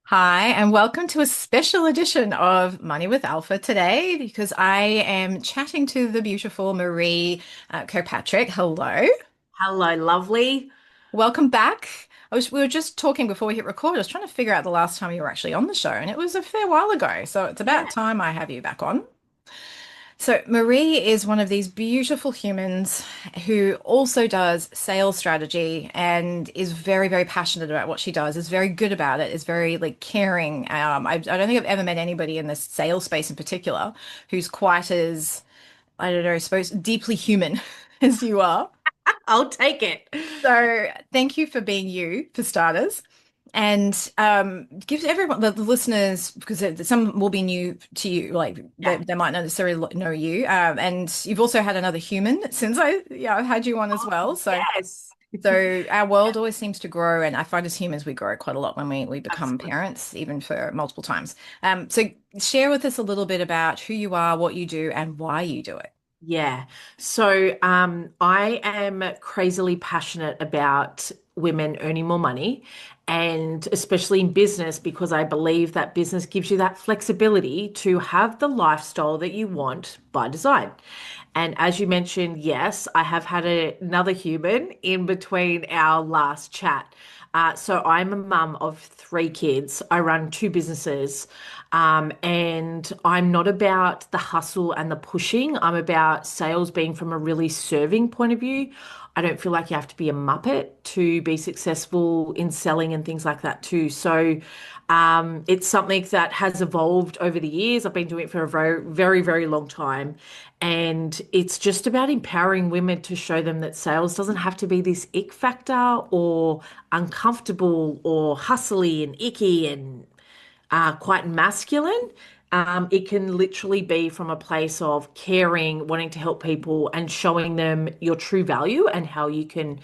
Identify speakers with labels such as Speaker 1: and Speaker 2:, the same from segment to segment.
Speaker 1: Hi, and welcome to a special edition of Money with Alpha today because I am chatting to the beautiful Maree Kirkpatrick. Hello.
Speaker 2: Hello, lovely.
Speaker 1: Welcome back. We were just talking before we hit record. I was trying to figure out the last time you were actually on the show, and it was a fair while ago. So it's about
Speaker 2: Yeah.
Speaker 1: time I have you back on. So Marie is one of these beautiful humans who also does sales strategy and is very, very passionate about what she does, is very good about it, is very like caring. I don't think I've ever met anybody in the sales space in particular who's quite as, I don't know, I suppose deeply human as you are.
Speaker 2: I'll take it.
Speaker 1: So thank you for being you, for starters. And give everyone, the listeners, because some will be new to you, like
Speaker 2: Yeah.
Speaker 1: they might not necessarily know you. And you've also had another human since I've had you on as well.
Speaker 2: Oh,
Speaker 1: So,
Speaker 2: yes.
Speaker 1: so our world always seems to grow. And I find as humans, we grow quite a lot when we become
Speaker 2: Absolutely.
Speaker 1: parents, even for multiple times. So share with us a little bit about who you are, what you do, and why you do it.
Speaker 2: Yeah. I am crazily passionate about women earning more money, and especially in business, because I believe that business gives you that flexibility to have the lifestyle that you want by design. And as you mentioned, yes, I have had another human in between our last chat. So I'm a mum of three kids. I run two businesses. And I'm not about the hustle and the pushing. I'm about sales being from a really serving point of view. I don't feel like you have to be a muppet to be successful in selling and things like that too. It's something that has evolved over the years. I've been doing it for a very, very, very long time. And it's just about empowering women to show them that sales doesn't have to be this ick factor or uncomfortable or hustly and icky and quite masculine. It can literally be from a place of caring, wanting to help people, and showing them your true value and how you can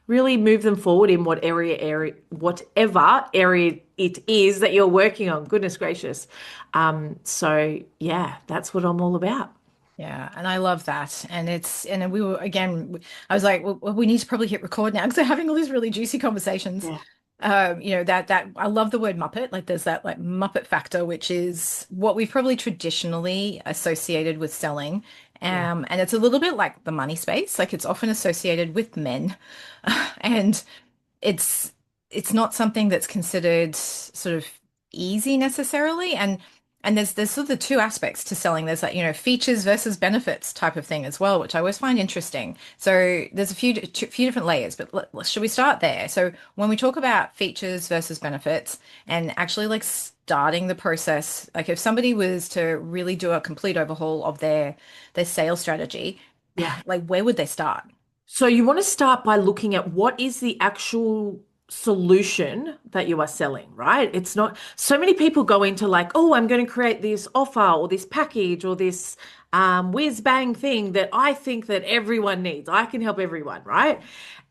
Speaker 2: really move them forward in whatever area it is that you're working on. Goodness gracious. So yeah, that's what I'm all about.
Speaker 1: Yeah, and I love that. And and we were, again, I was like, well, we need to probably hit record now because they're having all these really juicy conversations.
Speaker 2: Yeah,
Speaker 1: That I love the word Muppet. Like there's that like Muppet factor, which is what we've probably traditionally associated with selling.
Speaker 2: yeah,
Speaker 1: And it's a little bit like the money space. Like it's often associated with men. And it's it's not something that's considered sort of easy necessarily. And there's sort of the two aspects to selling. There's like, features versus benefits type of thing as well, which I always find interesting. So there's a few different layers, but should we start there? So when we talk about features versus benefits and actually like starting the process, like if somebody was to really do a complete overhaul of their sales strategy,
Speaker 2: yeah.
Speaker 1: like where would they start?
Speaker 2: So you want to start by looking at what is the actual solution that you are selling, right? It's not so many people go into like, oh, I'm going to create this offer or this package or this whiz bang thing that I think that everyone needs. I can help everyone, right?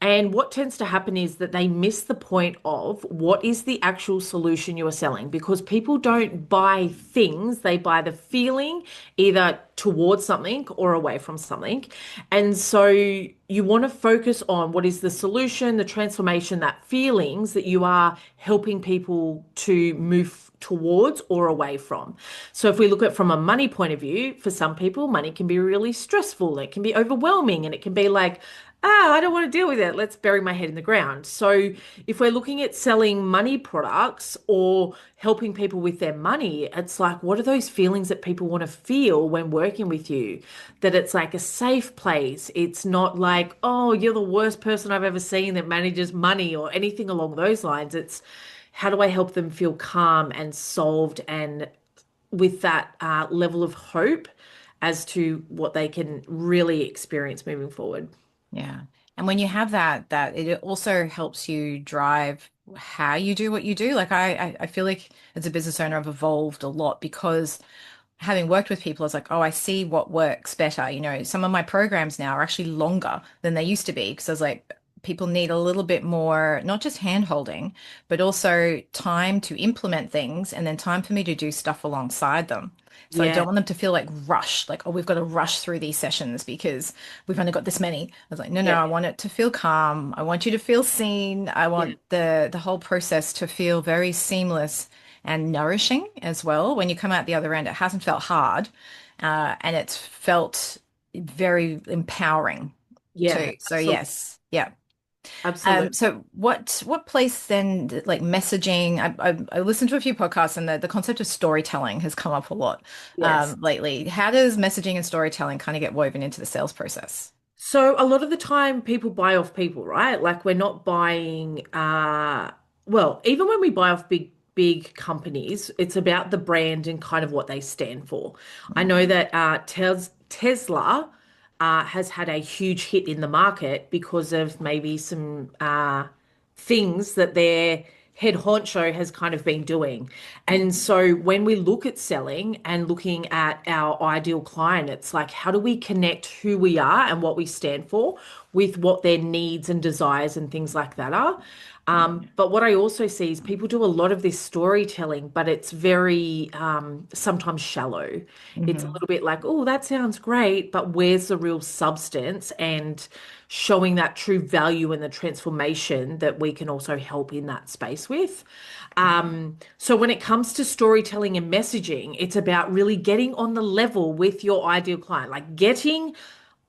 Speaker 2: And what tends to happen is that they miss the point of what is the actual solution you are selling because people don't buy things, they buy the feeling either towards something or away from something. And so you want to focus on what is the solution, the transformation, that feelings that you are helping people to move towards or away from. So if we look at from a money point of view, for some people, money can be really stressful, it can be overwhelming, and it can be like, I don't want to deal with it. Let's bury my head in the ground. So, if we're looking at selling money products or helping people with their money, it's like, what are those feelings that people want to feel when working with you? That it's like a safe place. It's not like, oh, you're the worst person I've ever seen that manages money or anything along those lines. It's how do I help them feel calm and solved and with that level of hope as to what they can really experience moving forward.
Speaker 1: Yeah. And when you have that it also helps you drive how you do what you do. Like I feel like as a business owner, I've evolved a lot because having worked with people, I was like, oh, I see what works better. Some of my programs now are actually longer than they used to be because I was like, people need a little bit more, not just hand holding, but also time to implement things and then time for me to do stuff alongside them. So I don't
Speaker 2: Yeah,
Speaker 1: want them to feel like rushed, like, oh, we've got to rush through these sessions because we've only got this many. I was like, no, no,
Speaker 2: yeah,
Speaker 1: I want it to feel calm. I want you to feel seen. I
Speaker 2: yeah,
Speaker 1: want the whole process to feel very seamless and nourishing as well. When you come out the other end, it hasn't felt hard, and it's felt very empowering
Speaker 2: Yeah,
Speaker 1: too. So
Speaker 2: absolutely.
Speaker 1: yes, yeah.
Speaker 2: Absolutely.
Speaker 1: So what place then, like messaging? I listened to a few podcasts, and the concept of storytelling has come up a lot
Speaker 2: Yes.
Speaker 1: lately. How does messaging and storytelling kind of get woven into the sales process?
Speaker 2: So a lot of the time people buy off people, right? Like we're not buying well, even when we buy off big companies, it's about the brand and kind of what they stand for. I know that Tesla has had a huge hit in the market because of maybe some things that their head honcho has kind of been doing. And so when we look at selling and looking at our ideal client, it's like, how do we connect who we are and what we stand for with what their needs and desires and things like that are? But what I also see is people do a lot of this storytelling, but it's very sometimes shallow. It's a
Speaker 1: Mm-hmm.
Speaker 2: little bit like, oh, that sounds great, but where's the real substance and showing that true value and the transformation that we can also help in that space with? So when it comes to storytelling and messaging, it's about really getting on the level with your ideal client, like getting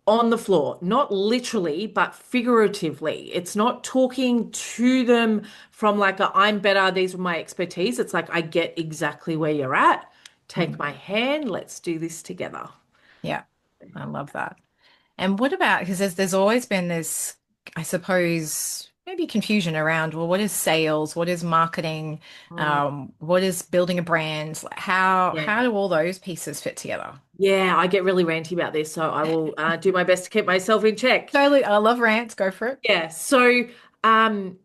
Speaker 2: on the floor, not literally, but figuratively. It's not talking to them from like a I'm better, these are my expertise. It's like I get exactly where you're at. Take my hand, let's do this together.
Speaker 1: Yeah, I love that. And what about, because there's always been this, I suppose, maybe confusion around, well, what is sales? What is marketing?
Speaker 2: Mm,
Speaker 1: What is building a brand? Like, how
Speaker 2: yeah.
Speaker 1: do all those pieces fit together?
Speaker 2: Yeah, I get really ranty about this, so I will do my best to keep myself in check.
Speaker 1: Totally, I love rants. Go for it.
Speaker 2: Yeah, so um,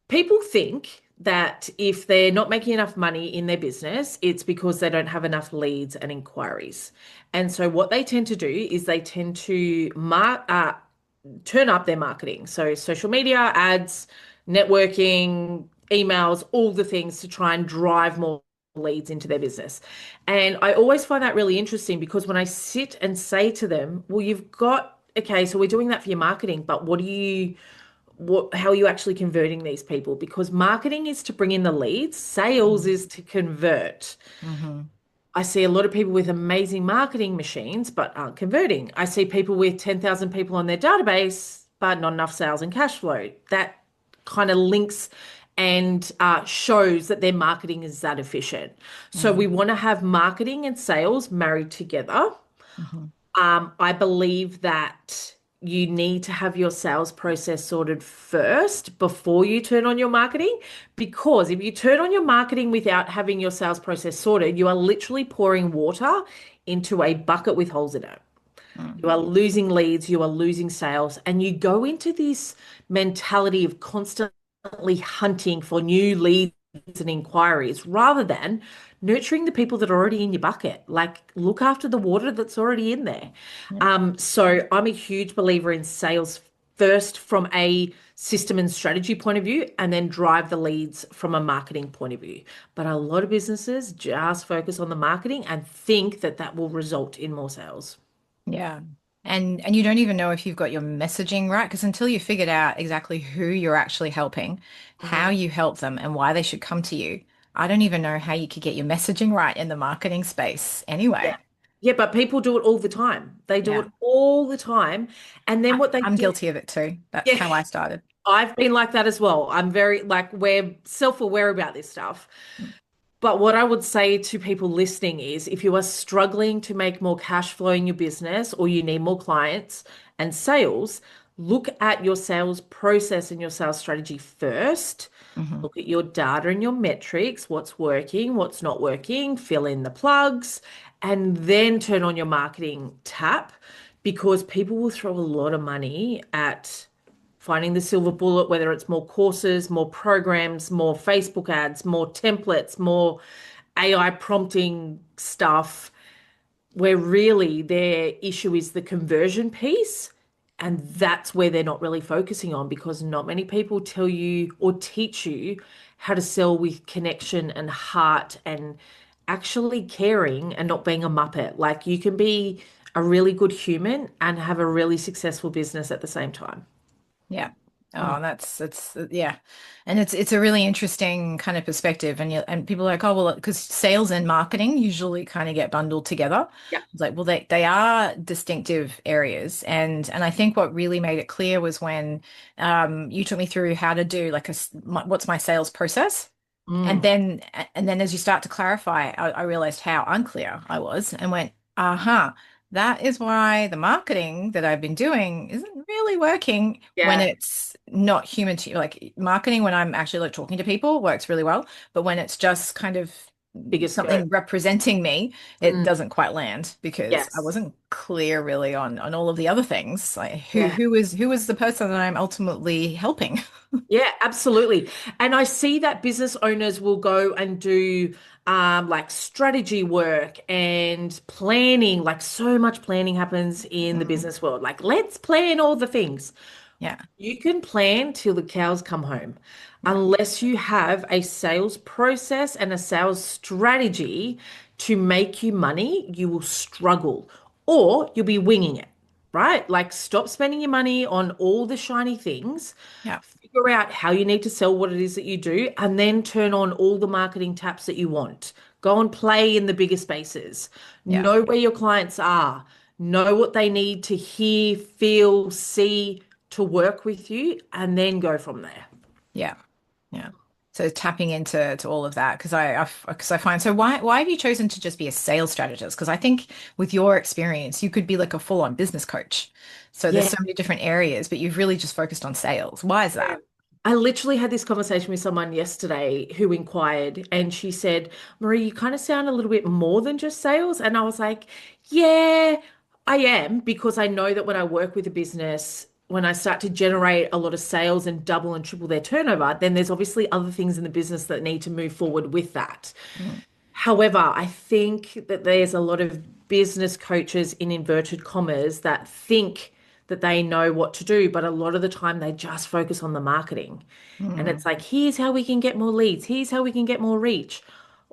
Speaker 2: people think that if they're not making enough money in their business, it's because they don't have enough leads and inquiries. And so what they tend to do is they tend to turn up their marketing. So social media, ads, networking, emails, all the things to try and drive more leads into their business. And I always find that really interesting because when I sit and say to them, well, you've got, okay, so we're doing that for your marketing, but how are you actually converting these people? Because marketing is to bring in the leads, sales
Speaker 1: Mm-hmm.
Speaker 2: is to convert.
Speaker 1: Mm-hmm.
Speaker 2: I see a lot of people with amazing marketing machines, but aren't converting. I see people with 10,000 people on their database, but not enough sales and cash flow. That kind of links and shows that their marketing is that efficient. So we want to have marketing and sales married together.
Speaker 1: Mm-hmm.
Speaker 2: I believe that you need to have your sales process sorted first before you turn on your marketing. Because if you turn on your marketing without having your sales process sorted, you are literally pouring water into a bucket with holes in it.
Speaker 1: Mm-hmm.
Speaker 2: You are losing leads, you are losing sales, and you go into this mentality of constantly hunting for new leads and inquiries rather than nurturing the people that are already in your bucket. Like look after the water that's already in there.
Speaker 1: Yeah.
Speaker 2: So I'm a huge believer in sales first from a system and strategy point of view, and then drive the leads from a marketing point of view. But a lot of businesses just focus on the marketing and think that that will result in more sales.
Speaker 1: Yeah. And you don't even know if you've got your messaging right, because until you figured out exactly who you're actually helping, how
Speaker 2: Mhm.
Speaker 1: you help them, and why they should come to you, I don't even know how you could get your messaging right in the marketing space
Speaker 2: Yeah.
Speaker 1: anyway.
Speaker 2: Yeah, but people do it all the time. They do
Speaker 1: Yeah.
Speaker 2: it all the time. And then what they
Speaker 1: I'm
Speaker 2: do,
Speaker 1: guilty of it too. That's
Speaker 2: yeah,
Speaker 1: how I started.
Speaker 2: I've been like that as well. I'm very like we're self-aware about this stuff. But what I would say to people listening is if you are struggling to make more cash flow in your business or you need more clients and sales, look at your sales process and your sales strategy first.
Speaker 1: Hmm.
Speaker 2: Look at your data and your metrics, what's working, what's not working, fill in the plugs, and then turn on your marketing tap because people will throw a lot of money at finding the silver bullet, whether it's more courses, more programs, more Facebook ads, more templates, more AI prompting stuff, where really their issue is the conversion piece. And that's where they're not really focusing on because not many people tell you or teach you how to sell with connection and heart and actually caring and not being a muppet. Like you can be a really good human and have a really successful business at the same time.
Speaker 1: Yeah. Oh, that's yeah, and it's a really interesting kind of perspective, and people are like, oh well, because sales and marketing usually kind of get bundled together.
Speaker 2: Yeah.
Speaker 1: It's like, well, they are distinctive areas, and I think what really made it clear was when you took me through how to do like what's my sales process, and
Speaker 2: Mm.
Speaker 1: then and then as you start to clarify, I realized how unclear I was and went, uh-huh, that is why the marketing that I've been doing isn't really working when
Speaker 2: Yeah.
Speaker 1: it's not human to like marketing when I'm actually like talking to people works really well, but when it's just kind of
Speaker 2: Bigger scope.
Speaker 1: something representing me, it
Speaker 2: Mm.
Speaker 1: doesn't quite land because I
Speaker 2: Yes.
Speaker 1: wasn't clear really on all of the other things. Like
Speaker 2: Yeah.
Speaker 1: who is the person that I'm ultimately helping?
Speaker 2: Yeah, absolutely. And I see that business owners will go and do like strategy work and planning. Like so much planning happens in the
Speaker 1: Mm,
Speaker 2: business world. Like, let's plan all the things.
Speaker 1: yeah,
Speaker 2: You can plan till the cows come home.
Speaker 1: yeah,
Speaker 2: Unless you have a sales process and a sales strategy to make you money, you will struggle or you'll be winging it, right? Like, stop spending your money on all the shiny things.
Speaker 1: yeah,
Speaker 2: Figure out how you need to sell what it is that you do, and then turn on all the marketing taps that you want. Go and play in the bigger spaces.
Speaker 1: yeah.
Speaker 2: Know where your clients are. Know what they need to hear, feel, see to work with you, and then go from there.
Speaker 1: Yeah. Yeah. So tapping into to all of that because because I find so why have you chosen to just be a sales strategist? Because I think with your experience you could be like a full-on business coach. So there's
Speaker 2: Yeah.
Speaker 1: so many different areas, but you've really just focused on sales. Why is
Speaker 2: Yeah.
Speaker 1: that?
Speaker 2: I literally had this conversation with someone yesterday who inquired, and she said, Marie, you kind of sound a little bit more than just sales. And I was like, yeah, I am, because I know that when I work with a business, when I start to generate a lot of sales and double and triple their turnover, then there's obviously other things in the business that need to move forward with that.
Speaker 1: Mm,
Speaker 2: However, I think that there's a lot of business coaches in inverted commas that think that they know what to do, but a lot of the time they just focus on the marketing. And
Speaker 1: mm,
Speaker 2: it's like, here's how we can get more leads, here's how we can get more reach.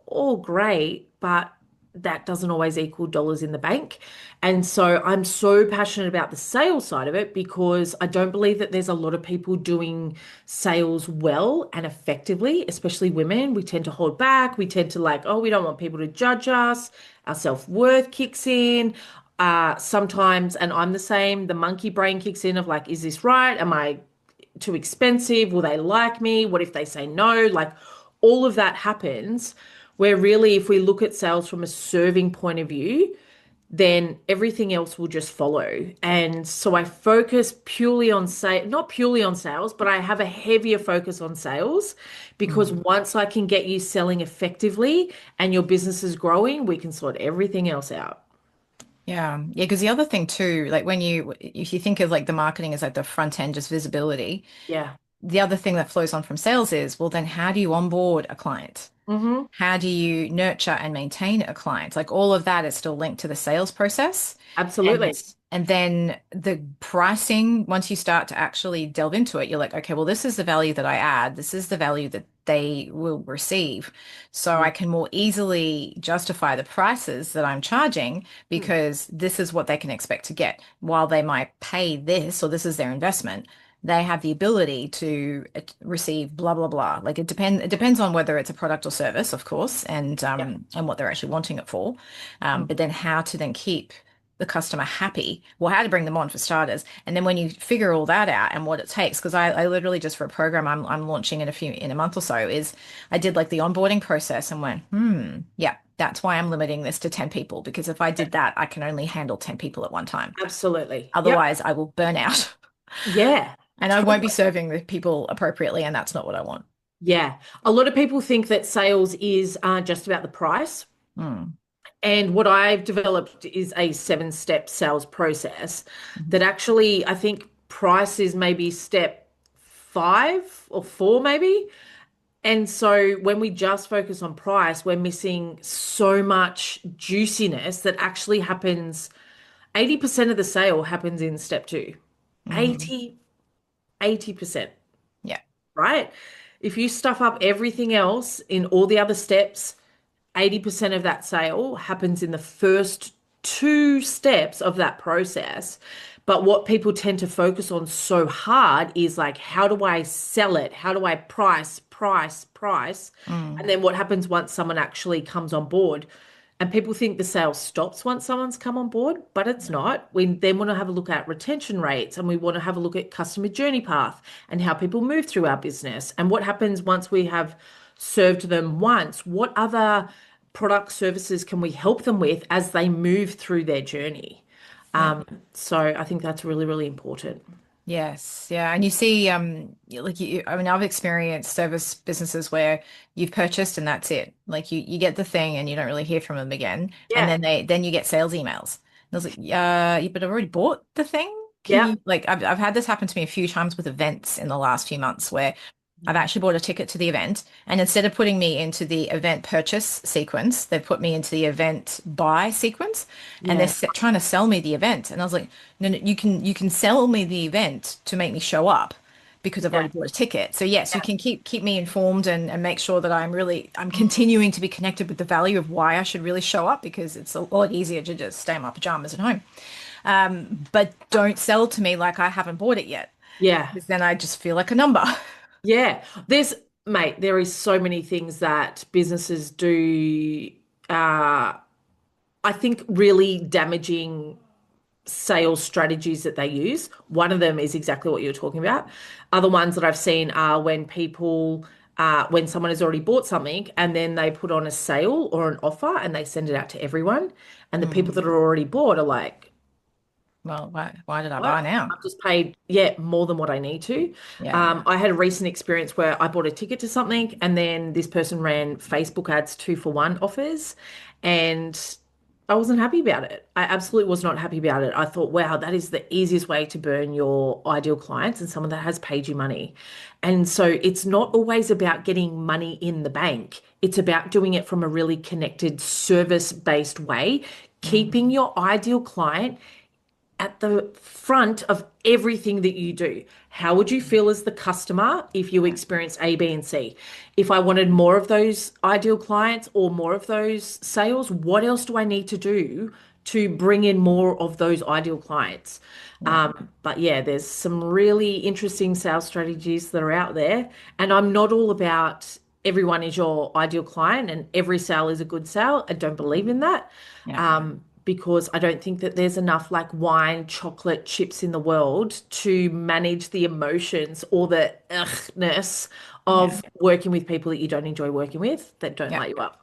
Speaker 2: All great, but that doesn't always equal dollars in the bank. And so I'm so passionate about the sales side of it because I don't believe that there's a lot of people doing sales well and effectively, especially women. We tend to hold back. We tend to like, oh, we don't want people to judge us. Our self-worth kicks in. Sometimes, and I'm the same, the monkey brain kicks in of like, is this right? Am I too expensive? Will they like me? What if they say no? Like all of that happens where really, if we look at sales from a serving point of view, then everything else will just follow. And so I focus purely on not purely on sales, but I have a heavier focus on sales because
Speaker 1: mm.
Speaker 2: once I can get you selling effectively and your business is growing, we can sort everything else out.
Speaker 1: Yeah. Yeah. Because the other thing too, like if you think of like the marketing as like the front end, just visibility,
Speaker 2: Yeah.
Speaker 1: the other thing that flows on from sales is, well, then how do you onboard a client?
Speaker 2: Hmm.
Speaker 1: How do you nurture and maintain a client? Like all of that is still linked to the sales process. And
Speaker 2: Absolutely.
Speaker 1: and then the pricing, once you start to actually delve into it, you're like, okay, well, this is the value that I add. This is the value that they will receive. So I
Speaker 2: Mm.
Speaker 1: can more easily justify the prices that I'm charging because this is what they can expect to get. While they might pay this or this is their investment, they have the ability to receive blah blah blah. Like it depends on whether it's a product or service, of course,
Speaker 2: Yeah.
Speaker 1: and what they're actually wanting it for.
Speaker 2: Mm.
Speaker 1: But then how to then keep the customer happy. Well, how to bring them on for starters. And then when you figure all that out and what it takes, because I literally just for a program I'm launching in a month or so, is I did like the onboarding process and went, yeah, that's why I'm limiting this to 10 people. Because if I did that, I can only handle 10 people at one time.
Speaker 2: Absolutely. Yep.
Speaker 1: Otherwise, I will burn out.
Speaker 2: Yeah.
Speaker 1: And I won't be serving the people appropriately, and that's not what I want.
Speaker 2: Yeah. A lot of people think that sales is just about the price.
Speaker 1: Mm.
Speaker 2: And what I've developed is a seven-step sales process that
Speaker 1: Mhm.
Speaker 2: actually, I think price is maybe step five or four, maybe. And so when we just focus on price, we're missing so much juiciness that actually happens. 80% of the sale happens in step two.
Speaker 1: Mm.
Speaker 2: 80%.
Speaker 1: Yeah.
Speaker 2: Right? If you stuff up everything else in all the other steps, 80% of that sale happens in the first two steps of that process. But what people tend to focus on so hard is like, how do I sell it? How do I price? And
Speaker 1: Mm.
Speaker 2: then what happens once someone actually comes on board? And people think the sale stops once someone's come on board, but it's not. We then want to have a look at retention rates and we want to have a look at customer journey path and how people move through our business and what happens once we have served them once. What other product services can we help them with as they move through their journey?
Speaker 1: Yeah.
Speaker 2: So I think that's really, really important.
Speaker 1: Yes, yeah, and you see, I mean, I've experienced service businesses where you've purchased and that's it. Like you get the thing and you don't really hear from them again, and
Speaker 2: Yeah.
Speaker 1: then you get sales emails. And I was like, but I've already bought the thing. Can
Speaker 2: Yeah.
Speaker 1: you like I've had this happen to me a few times with events in the last few months where I've actually bought a ticket to the event, and instead of putting me into the event purchase sequence, they've put me into the event buy sequence, and they're
Speaker 2: Yeah.
Speaker 1: trying to sell me the event. And I was like, no, no, you can sell me the event to make me show up because I've
Speaker 2: Yeah.
Speaker 1: already bought a ticket. So yes, you can keep me informed and make sure that I'm
Speaker 2: Mm.
Speaker 1: continuing to be connected with the value of why I should really show up because it's a lot easier to just stay in my pajamas at home. But don't sell to me like I haven't bought it yet,
Speaker 2: Yeah.
Speaker 1: because then I just feel like a number.
Speaker 2: Yeah. Mate, there is so many things that businesses do, uh, I think really damaging sales strategies that they use. One of them is exactly what you were talking about. Other ones that I've seen are when someone has already bought something and then they put on a sale or an offer and they send it out to everyone. And the people that
Speaker 1: Mm.
Speaker 2: are already bought are like,
Speaker 1: Well, why did I buy
Speaker 2: what?
Speaker 1: now?
Speaker 2: I've just paid, yeah, more than what I need to.
Speaker 1: Yeah.
Speaker 2: I had a recent experience where I bought a ticket to something and then this person ran Facebook ads 2 for 1 offers and I wasn't happy about it. I absolutely was not happy about it. I thought, wow, that is the easiest way to burn your ideal clients and someone that has paid you money. And so it's not always about getting money in the bank. It's about doing it from a really connected service-based way, keeping
Speaker 1: Mm.
Speaker 2: your ideal client at the front of everything that you do. How would you feel as the customer if you
Speaker 1: Yeah.
Speaker 2: experienced A, B, and C? If I wanted more of those ideal clients or more of those sales, what else do I need to do to bring in more of those ideal clients?
Speaker 1: Yeah.
Speaker 2: But yeah, there's some really interesting sales strategies that are out there. And I'm not all about everyone is your ideal client and every sale is a good sale. I don't believe in that.
Speaker 1: Yeah.
Speaker 2: Because I don't think that there's enough like wine, chocolate, chips in the world to manage the emotions or the ughness
Speaker 1: Yeah.
Speaker 2: of working with people that you don't enjoy working with that don't
Speaker 1: Yeah.
Speaker 2: light you up.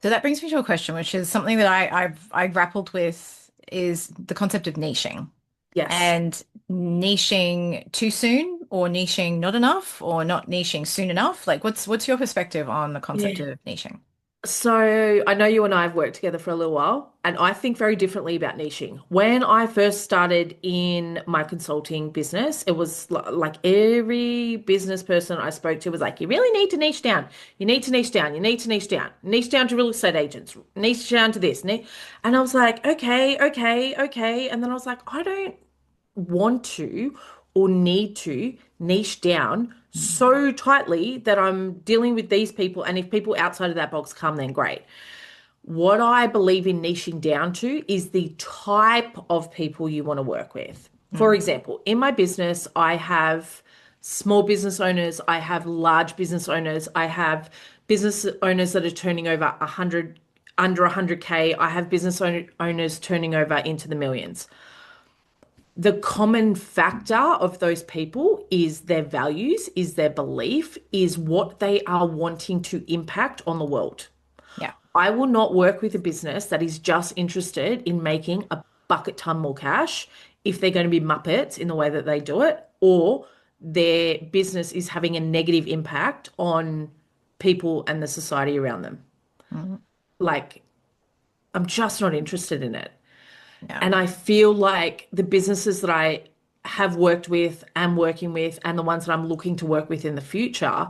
Speaker 1: So that brings me to a question, which is something that I grappled with is the concept of niching.
Speaker 2: Yes.
Speaker 1: And niching too soon or niching not enough or not niching soon enough? Like what's your perspective on the concept
Speaker 2: Yeah.
Speaker 1: of niching?
Speaker 2: So I know you and I have worked together for a little while, and I think very differently about niching. When I first started in my consulting business, it was like every business person I spoke to was like, you really need to niche down. You need to niche down. You need to niche down. Niche down to real estate agents. Niche down to this. And I was like, okay, okay, okay. And then I was like, I don't want to or need to niche down
Speaker 1: Mm.
Speaker 2: so tightly that I'm dealing with these people. And if people outside of that box come, then great. What I believe in niching down to is the type of people you want to work with. For
Speaker 1: Mm.
Speaker 2: example, in my business, I have small business owners, I have large business owners, I have business owners that are turning over 100, under 100K. I have owners turning over into the millions. The common factor of those people is their values, is their belief, is what they are wanting to impact on the world.
Speaker 1: Yeah.
Speaker 2: I will not work with a business that is just interested in making a bucket ton more cash if they're going to be muppets in the way that they do it, or their business is having a negative impact on people and the society around them.
Speaker 1: Mm.
Speaker 2: Like, I'm just not interested in it.
Speaker 1: Yeah.
Speaker 2: And I feel like the businesses that I have worked with, am working with, and the ones that I'm looking to work with in the future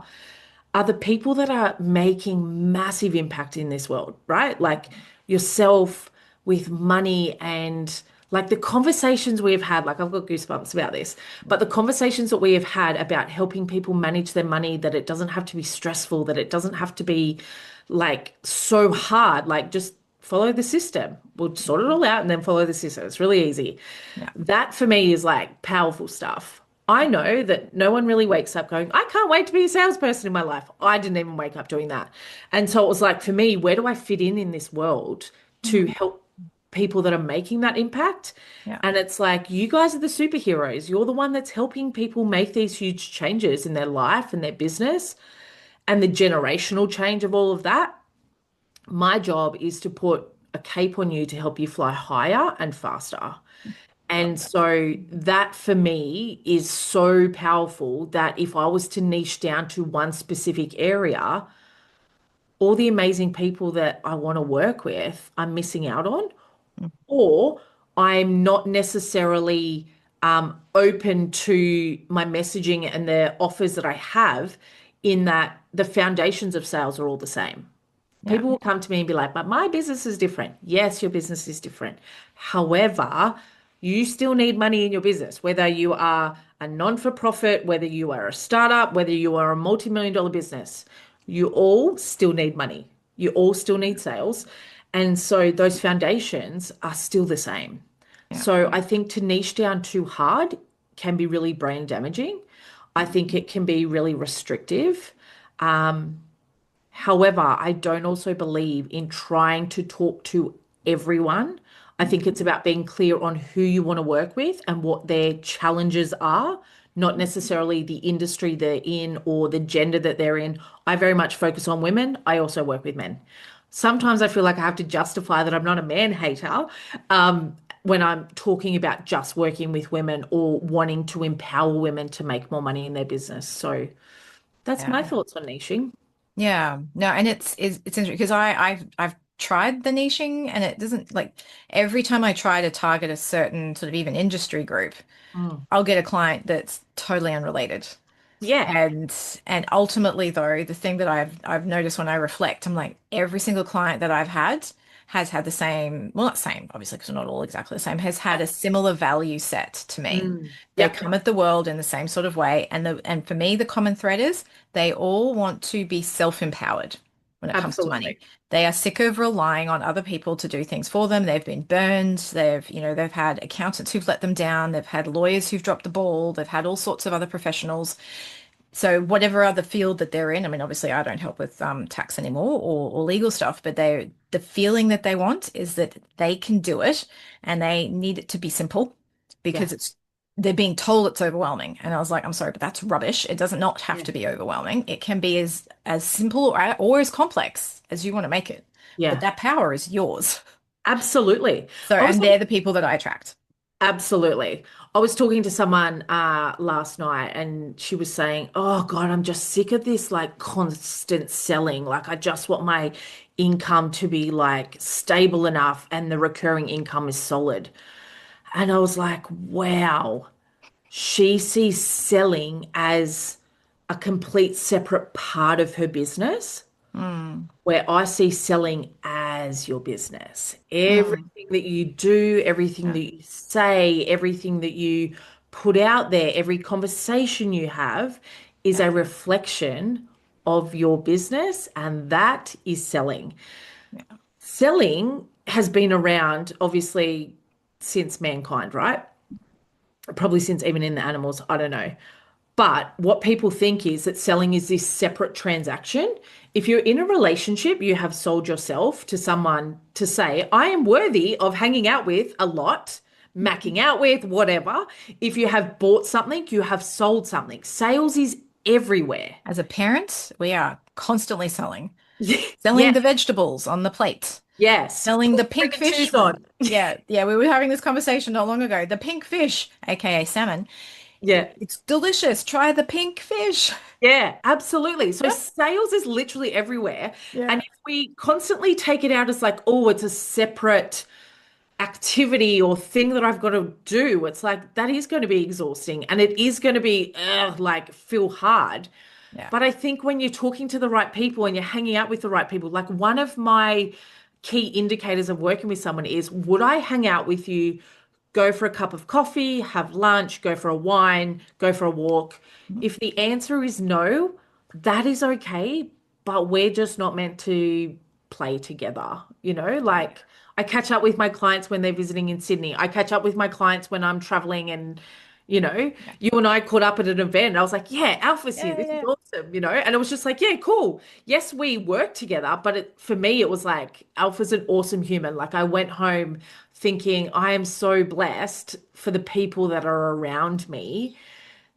Speaker 2: are the people that are making massive impact in this world, right? Like yourself with money and like the conversations we have had, like I've got goosebumps about this, but the conversations that we have had about helping people manage their money, that it doesn't have to be stressful, that it doesn't have to be like so hard, like just follow the system. We'll sort it all out and then follow the system. It's really easy.
Speaker 1: Yeah.
Speaker 2: That for me is like powerful stuff. I know that no one really wakes up going, I can't wait to be a salesperson in my life. I didn't even wake up doing that. And so it was like, for me, where do I fit in this world to
Speaker 1: Mm.
Speaker 2: help people that are making that impact?
Speaker 1: Yeah.
Speaker 2: And it's like, you guys are the superheroes. You're the one that's helping people make these huge changes in their life and their business and the generational change of all of that. My job is to put a cape on you to help you fly higher and faster.
Speaker 1: Love
Speaker 2: And
Speaker 1: that.
Speaker 2: so that for me is so powerful that if I was to niche down to one specific area, all the amazing people that I want to work with, I'm missing out on,
Speaker 1: Mm.
Speaker 2: or I'm not necessarily open to my messaging and the offers that I have, in that the foundations of sales are all the same.
Speaker 1: Yeah.
Speaker 2: People will come to me and be like, but my business is different. Yes, your business is different. However, you still need money in your business, whether you are a non-for-profit, whether you are a startup, whether you are a multi-million dollar business, you all still need money. You all still need sales. And so those foundations are still the same.
Speaker 1: Yeah.
Speaker 2: So I think to niche down too hard can be really brain damaging. I think it can be really restrictive. However, I don't also believe in trying to talk to everyone. I think it's about being clear on who you want to work with and what their challenges are, not necessarily the industry they're in or the gender that they're in. I very much focus on women. I also work with men. Sometimes I feel like I have to justify that I'm not a man hater when I'm talking about just working with women or wanting to empower women to make more money in their business. So that's my
Speaker 1: Yeah.
Speaker 2: thoughts on niching.
Speaker 1: Yeah. No, and it's interesting because I've tried the niching and it doesn't like every time I try to target a certain sort of even industry group,
Speaker 2: Mm.
Speaker 1: I'll get a client that's totally unrelated.
Speaker 2: Yeah.
Speaker 1: And ultimately though, the thing that I've noticed when I reflect, I'm like every single client that I've had has had the same, well, not same, obviously, because we're not all exactly the same, has had a similar value set to me.
Speaker 2: Mm.
Speaker 1: They
Speaker 2: Yep.
Speaker 1: come at the world in the same sort of way. And for me, the common thread is they all want to be self-empowered when it comes to money.
Speaker 2: Absolutely.
Speaker 1: They are sick of relying on other people to do things for them. They've been burned. They've had accountants who've let them down. They've had lawyers who've dropped the ball. They've had all sorts of other professionals. So whatever other field that they're in, I mean, obviously I don't help with tax anymore or legal stuff, but the feeling that they want is that they can do it and they need it to be simple
Speaker 2: Yeah.
Speaker 1: because they're being told it's overwhelming. And I was like, I'm sorry, but that's rubbish. It does not have
Speaker 2: Yeah.
Speaker 1: to be overwhelming. It can be as simple or as complex as you want to make it. But
Speaker 2: Yeah.
Speaker 1: that power is yours.
Speaker 2: Absolutely.
Speaker 1: So,
Speaker 2: I was
Speaker 1: and they're the people that I attract.
Speaker 2: absolutely. I was talking to someone last night and she was saying, "Oh God, I'm just sick of this like constant selling. Like I just want my income to be like stable enough and the recurring income is solid." And I was like, "Wow." She sees selling as a complete separate part of her business,
Speaker 1: Mm,
Speaker 2: where I see selling as your business.
Speaker 1: mm,
Speaker 2: Everything that you do, everything
Speaker 1: yeah,
Speaker 2: that you say, everything that you put out there, every conversation you have is
Speaker 1: yeah,
Speaker 2: a reflection of your business, and that is selling.
Speaker 1: yeah,
Speaker 2: Selling has been around, obviously, since mankind, right? Probably since even in the animals, I don't know. But what people think is that selling is this separate transaction. If you're in a relationship, you have sold yourself to someone to say, I am worthy of hanging out with a lot, macking out with, whatever. If you have bought something, you have sold something. Sales is everywhere.
Speaker 1: As a parent, we are constantly selling. Selling
Speaker 2: Yes,
Speaker 1: the vegetables on the plate.
Speaker 2: yes.
Speaker 1: Selling
Speaker 2: Put
Speaker 1: the
Speaker 2: three
Speaker 1: pink
Speaker 2: to choose
Speaker 1: fish.
Speaker 2: on.
Speaker 1: Yeah, yeah, we were having this conversation not long ago. The pink fish, aka salmon,
Speaker 2: Yeah.
Speaker 1: it's delicious. Try the pink fish.
Speaker 2: Yeah, absolutely. So sales is literally everywhere. And
Speaker 1: Yeah.
Speaker 2: if we constantly take it out as like, oh, it's a separate activity or thing that I've got to do, it's like that is going to be exhausting and it is going to be like feel hard.
Speaker 1: Yeah.
Speaker 2: But I think when you're talking to the right people and you're hanging out with the right people, like one of my key indicators of working with someone is, would I hang out with you, go for a cup of coffee, have lunch, go for a wine, go for a walk? If the answer is no, that is okay, but we're just not meant to play together, like I catch up with my clients when they're visiting in Sydney. I catch up with my clients when I'm traveling and
Speaker 1: Yeah.
Speaker 2: you and I caught up at an event. And I was like, yeah, Alpha's here.
Speaker 1: Yeah,
Speaker 2: This is
Speaker 1: yeah.
Speaker 2: awesome, and it was just like, yeah, cool. Yes, we work together, but for me, it was like Alpha's an awesome human. Like I went home thinking I am so blessed for the people that are around me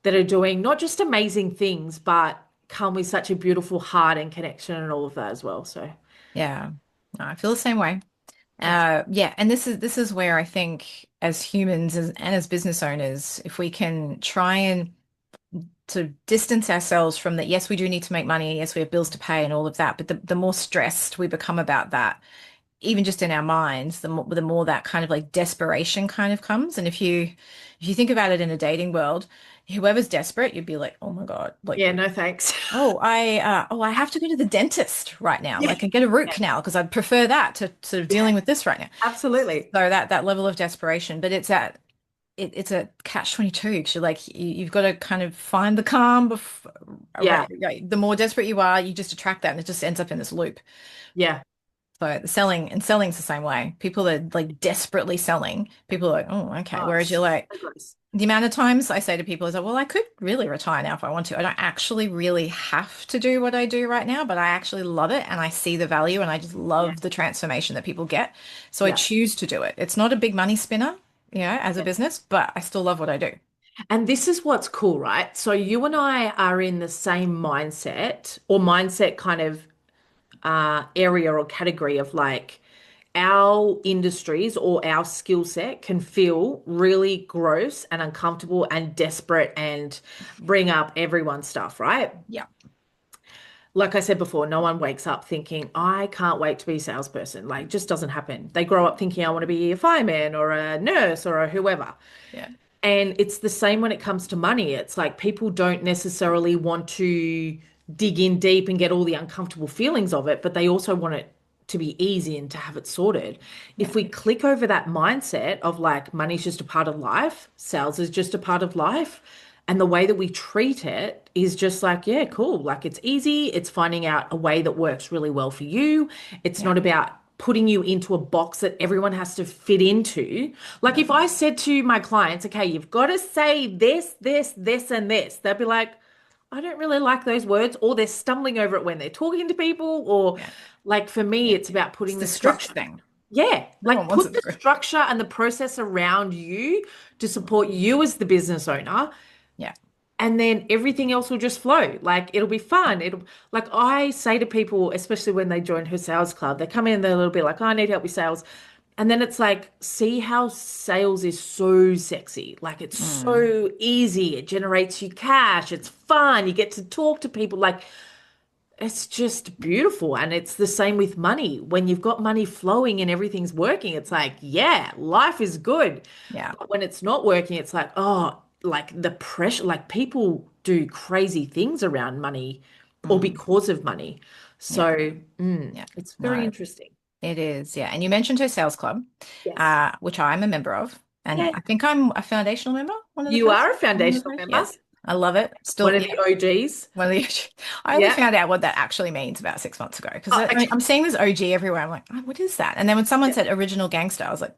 Speaker 2: that are doing not just amazing things, but come with such a beautiful heart and connection and all of that as well. So
Speaker 1: Yeah. No, I feel the same way.
Speaker 2: that's
Speaker 1: Yeah, and this is where I think as humans and as business owners, if we can try and to distance ourselves from that, yes, we do need to make money, yes, we have bills to pay and all of that, but the more stressed we become about that, even just in our minds, the more that kind of like desperation kind of comes. And if you think about it in a dating world, whoever's desperate, you'd be like, oh my God, like,
Speaker 2: yeah, no thanks.
Speaker 1: I have to go to the dentist right now,
Speaker 2: Yeah,
Speaker 1: like and get a root
Speaker 2: yeah,
Speaker 1: canal because I'd prefer that to sort of
Speaker 2: yeah,
Speaker 1: dealing with this right now.
Speaker 2: absolutely.
Speaker 1: So that level of desperation, but it's a catch 22 because you're like you've got to kind of find the calm before,
Speaker 2: Yeah,
Speaker 1: the more desperate you are, you just attract that and it just ends up in this loop.
Speaker 2: yeah.
Speaker 1: So selling's the same way. People are like desperately selling. People are like, oh, okay.
Speaker 2: Oh,
Speaker 1: Whereas you're like,
Speaker 2: so gross.
Speaker 1: the amount of times I say to people is like, well, I could really retire now if I want to. I don't actually really have to do what I do right now, but I actually love it and I see the value and I just
Speaker 2: Yeah,
Speaker 1: love the transformation that people get. So I
Speaker 2: yeah,
Speaker 1: choose to do it. It's not a big money spinner, as a
Speaker 2: yeah.
Speaker 1: business, but I still love what I do.
Speaker 2: And this is what's cool, right? So you and I are in the same mindset or mindset kind of area or category of like our industries or our skill set can feel really gross and uncomfortable and desperate and bring up everyone's stuff, right?
Speaker 1: Yeah.
Speaker 2: Like I said before, no one wakes up thinking, I can't wait to be a salesperson. Like, it just doesn't happen. They grow up thinking, I want to be a fireman or a nurse or a whoever.
Speaker 1: Yeah.
Speaker 2: And it's the same when it comes to money. It's like people don't necessarily want to dig in deep and get all the uncomfortable feelings of it, but they also want it to be easy and to have it sorted.
Speaker 1: Yeah.
Speaker 2: If we click over that mindset of like money's just a part of life, sales is just a part of life, and the way that we treat it is just like, yeah, cool. Like it's easy. It's finding out a way that works really well for you. It's
Speaker 1: Yeah.
Speaker 2: not about putting you into a box that everyone has to fit into. Like
Speaker 1: No.
Speaker 2: if I said to my clients, okay, you've got to say this, this, this, and this, they'd be like, I don't really like those words, or they're stumbling over it when they're talking to people, or
Speaker 1: Yeah.
Speaker 2: like for me,
Speaker 1: Yeah.
Speaker 2: it's about
Speaker 1: It's
Speaker 2: putting
Speaker 1: the
Speaker 2: the
Speaker 1: script
Speaker 2: structure.
Speaker 1: thing.
Speaker 2: Yeah,
Speaker 1: No one
Speaker 2: like
Speaker 1: wants
Speaker 2: put
Speaker 1: it
Speaker 2: the
Speaker 1: through.
Speaker 2: structure and the process around you to support you as the business owner,
Speaker 1: Yeah.
Speaker 2: and then everything else will just flow. Like it'll be fun. It'll like I say to people, especially when they join her sales club, they come in, they're a little bit like, oh, I need help with sales. And then it's like, see how sales is so sexy. Like it's
Speaker 1: Mm.
Speaker 2: so easy. It generates you cash. It's fun. You get to talk to people. Like it's just beautiful. And it's the same with money. When you've got money flowing and everything's working, it's like, yeah, life is good.
Speaker 1: Yeah.
Speaker 2: But when it's not working, it's like, oh, like the pressure, like people do crazy things around money or
Speaker 1: Mm.
Speaker 2: because of money.
Speaker 1: Yeah.
Speaker 2: So,
Speaker 1: Yeah.
Speaker 2: it's very
Speaker 1: No,
Speaker 2: interesting.
Speaker 1: it is. Yeah. And you mentioned her sales club,
Speaker 2: Yes.
Speaker 1: which I'm a member of. And
Speaker 2: Yeah.
Speaker 1: I think I'm a foundational member, one of the
Speaker 2: You
Speaker 1: first.
Speaker 2: are a
Speaker 1: One of the
Speaker 2: foundational
Speaker 1: first.
Speaker 2: member,
Speaker 1: Yes. I love it.
Speaker 2: one
Speaker 1: Still,
Speaker 2: of
Speaker 1: yeah.
Speaker 2: the OGs.
Speaker 1: One of the, I only
Speaker 2: Yeah.
Speaker 1: found out what that actually means about 6 months ago because
Speaker 2: Oh, okay.
Speaker 1: I'm seeing this OG everywhere. I'm like, oh, what is that? And then when someone said original gangster, I was like,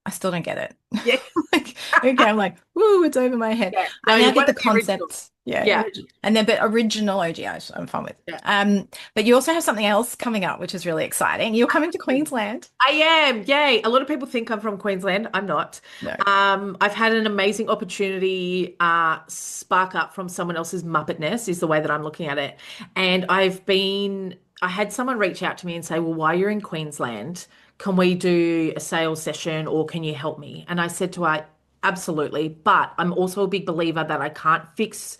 Speaker 1: I still don't get it.
Speaker 2: Yeah.
Speaker 1: Like, okay, I'm like, woo, it's over my head.
Speaker 2: Yeah. No,
Speaker 1: I now
Speaker 2: you're
Speaker 1: get
Speaker 2: one
Speaker 1: the
Speaker 2: of the originals.
Speaker 1: concept. Yeah,
Speaker 2: Yeah.
Speaker 1: and then but original OG, I'm fine with.
Speaker 2: Yeah.
Speaker 1: But you also have something else coming up, which is really exciting. You're coming to Queensland.
Speaker 2: I am. Yay. A lot of people think I'm from Queensland. I'm not.
Speaker 1: No.
Speaker 2: I've had an amazing opportunity spark up from someone else's Muppetness is the way that I'm looking at it. And I had someone reach out to me and say, well, while you're in Queensland, can we do a sales session or can you help me? And I said to her, absolutely. But I'm also a big believer that I can't fix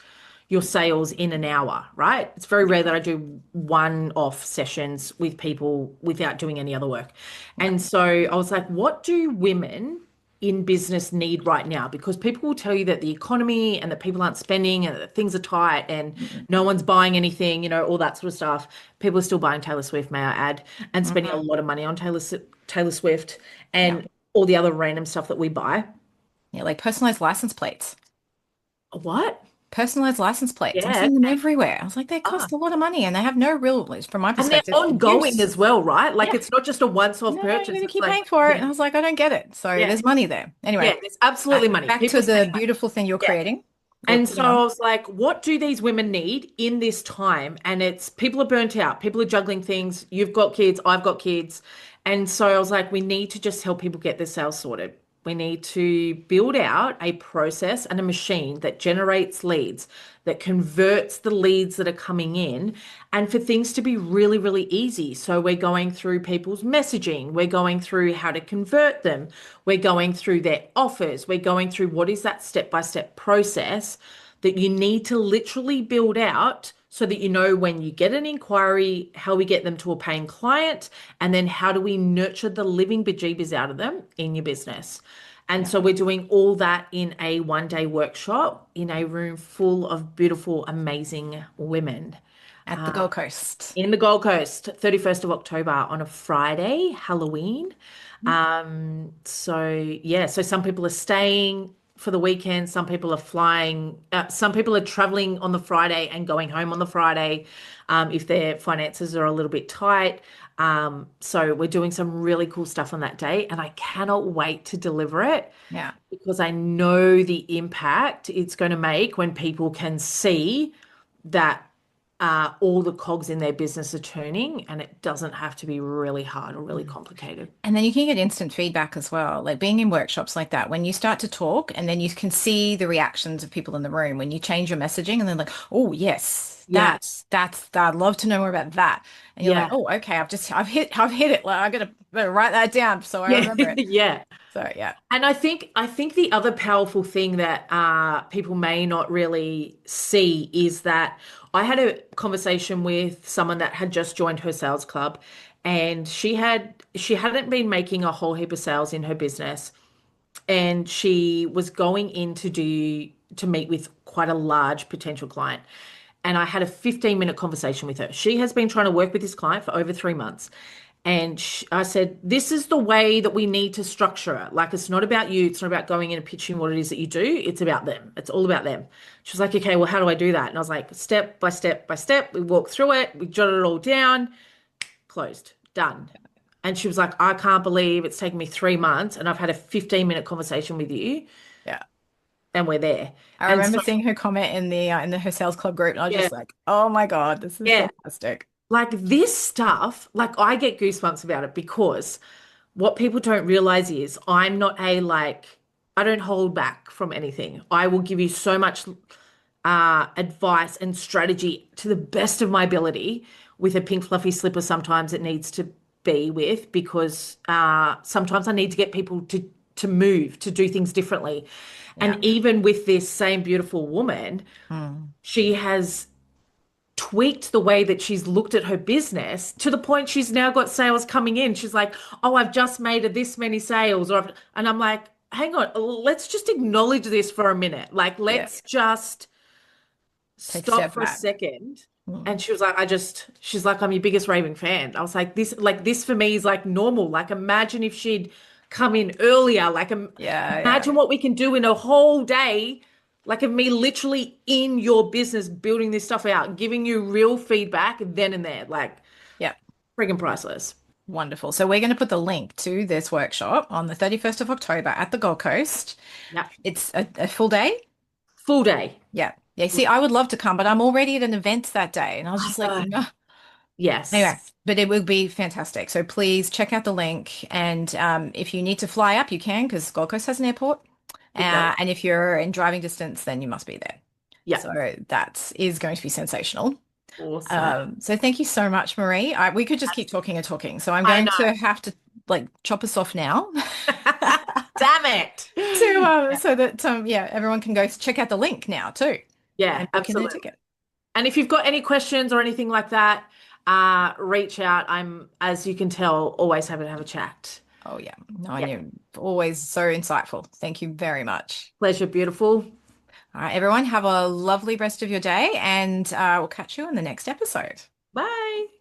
Speaker 2: your sales in an hour, right? It's very rare that I do one-off sessions with people without doing any other work.
Speaker 1: Yeah.
Speaker 2: And so I was like, what do women in business need right now? Because people will tell you that the economy and that people aren't spending and that things are tight and
Speaker 1: Mm-mm.
Speaker 2: no one's buying anything, all that sort of stuff. People are still buying Taylor Swift, may I add, and spending a
Speaker 1: Mhm.
Speaker 2: lot of money on Taylor Swift
Speaker 1: Yeah.
Speaker 2: and all the other random stuff that we buy.
Speaker 1: Yeah, like personalized license plates.
Speaker 2: What?
Speaker 1: personalized license plates. I'm
Speaker 2: Yeah.
Speaker 1: seeing them
Speaker 2: Okay.
Speaker 1: everywhere. I was like, they
Speaker 2: Ah.
Speaker 1: cost a lot of money and they have no real, from my
Speaker 2: And they're
Speaker 1: perspective,
Speaker 2: ongoing
Speaker 1: use.
Speaker 2: as well, right? Like
Speaker 1: Yeah.
Speaker 2: it's not just a once-off
Speaker 1: No, you're
Speaker 2: purchase.
Speaker 1: going to
Speaker 2: It's
Speaker 1: keep
Speaker 2: like,
Speaker 1: paying for it.
Speaker 2: yeah,
Speaker 1: And I was like, I don't get it. So
Speaker 2: yeah,
Speaker 1: there's money there.
Speaker 2: yeah.
Speaker 1: Anyway,
Speaker 2: There's absolutely money.
Speaker 1: back to
Speaker 2: People
Speaker 1: the
Speaker 2: spend money.
Speaker 1: beautiful thing you're
Speaker 2: Yeah.
Speaker 1: creating or
Speaker 2: And so
Speaker 1: putting
Speaker 2: I
Speaker 1: on.
Speaker 2: was like, what do these women need in this time? And it's people are burnt out, people are juggling things. You've got kids, I've got kids. And so I was like, we need to just help people get their sales sorted. We need to build out a process and a machine that generates leads, that converts the leads that are coming in, and for things to be really, really easy. So we're going through people's messaging, we're going through how to convert them, we're going through their offers, we're going through what is that step-by-step process that you need to literally build out so that you know when you get an inquiry, how we get them to a paying client, and then how do we nurture the living bejeebers out of them in your business. And
Speaker 1: Yeah.
Speaker 2: so we're doing all that in a 1 day workshop in a room full of beautiful, amazing women
Speaker 1: At the Gold Coast.
Speaker 2: in the Gold Coast, 31st of October on a Friday, Halloween. So yeah, so some people are staying for the weekend, some people are flying, some people are traveling on the Friday and going home on the Friday, if their finances are a little bit tight. So we're doing some really cool stuff on that day, and I cannot wait to deliver it
Speaker 1: Yeah.
Speaker 2: because I know the impact it's going to make when people can see that all the cogs in their business are turning, and it doesn't have to be really hard or really complicated.
Speaker 1: And then you can get instant feedback as well. Like being in workshops like that, when you start to talk and then you can see the reactions of people in the room when you change your messaging and they're like, oh, yes,
Speaker 2: Yeah,
Speaker 1: I'd love to know more about that. And you're like,
Speaker 2: yeah,
Speaker 1: oh, okay, I've hit it. Like, better write that down so I
Speaker 2: yeah,
Speaker 1: remember it.
Speaker 2: yeah.
Speaker 1: So yeah.
Speaker 2: And I think the other powerful thing that people may not really see is that I had a conversation with someone that had just joined her sales club, and she hadn't been making a whole heap of sales in her business, and she was going in to meet with quite a large potential client. And I had a 15-minute conversation with her. She has been trying to work with this client for over 3 months. And I said, this is the way that we need to structure it. Like, it's not about you. It's not about going in and pitching what it is that you do. It's about them. It's all about them. She was like, okay, well, how do I do that? And I was like, step by step by step. We walked through it. We jotted it all down, closed, done. And she was like, I can't believe it's taken me 3 months and I've had a 15-minute conversation with you
Speaker 1: Yeah.
Speaker 2: and we're there.
Speaker 1: I
Speaker 2: And
Speaker 1: remember
Speaker 2: so,
Speaker 1: seeing her comment in the her sales club group and I was
Speaker 2: yeah,
Speaker 1: just like, oh my God, this is
Speaker 2: yeah.
Speaker 1: fantastic.
Speaker 2: Like this stuff, like I get goosebumps about it because what people don't realize is I'm not I don't hold back from anything. I will give you so much advice and strategy to the best of my ability with a pink fluffy slipper sometimes it needs to be with because sometimes I need to get people to move, to do things differently.
Speaker 1: Yeah.
Speaker 2: And even with this same beautiful woman,
Speaker 1: Mm.
Speaker 2: she has tweaked the way that she's looked at her business to the point she's now got sales coming in. She's like, "Oh, I've just made this many sales," and I'm like, "Hang on, let's just acknowledge this for a minute. Like,
Speaker 1: Yeah.
Speaker 2: let's just
Speaker 1: Take a
Speaker 2: stop
Speaker 1: step
Speaker 2: for a
Speaker 1: back.
Speaker 2: second."
Speaker 1: Mm.
Speaker 2: And she was like, she's like, "I'm your biggest raving fan." I was like this for me is like normal. Like, imagine if she'd come in earlier. Like,
Speaker 1: Yeah, yeah.
Speaker 2: imagine what we can do in a whole day. Like, of me literally in your business building this stuff out, giving you real feedback then and there. Like,
Speaker 1: Yeah.
Speaker 2: friggin' priceless.
Speaker 1: Wonderful. So we're going to put the link to this workshop on the 31st of October at the Gold Coast.
Speaker 2: Yeah.
Speaker 1: It's a full day.
Speaker 2: Full day.
Speaker 1: Yeah. Yeah. See, I would love to come, but I'm already at an event that day. And I was
Speaker 2: I
Speaker 1: just like,
Speaker 2: know.
Speaker 1: no.
Speaker 2: Yes.
Speaker 1: Anyway, but it will be fantastic. So please check out the link. And if you need to fly up, you can because Gold Coast has an airport.
Speaker 2: It does.
Speaker 1: And if you're in driving distance, then you must be there.
Speaker 2: Yeah.
Speaker 1: So that is going to be sensational.
Speaker 2: Awesome.
Speaker 1: So thank you so much, Marie. We could just keep talking and talking. So I'm
Speaker 2: I
Speaker 1: going
Speaker 2: know.
Speaker 1: to have to like chop us off now
Speaker 2: Damn it.
Speaker 1: to
Speaker 2: Yeah.
Speaker 1: so that yeah, everyone can go check out the link now too
Speaker 2: Yeah,
Speaker 1: and book in their
Speaker 2: absolutely.
Speaker 1: ticket.
Speaker 2: And if you've got any questions or anything like that, reach out. I'm, as you can tell, always happy to have a chat.
Speaker 1: Oh yeah. No, and
Speaker 2: Yeah.
Speaker 1: you're always so insightful. Thank you very much.
Speaker 2: Pleasure, beautiful.
Speaker 1: All right, everyone, have a lovely rest of your day and we'll catch you in the next episode.
Speaker 2: Bye.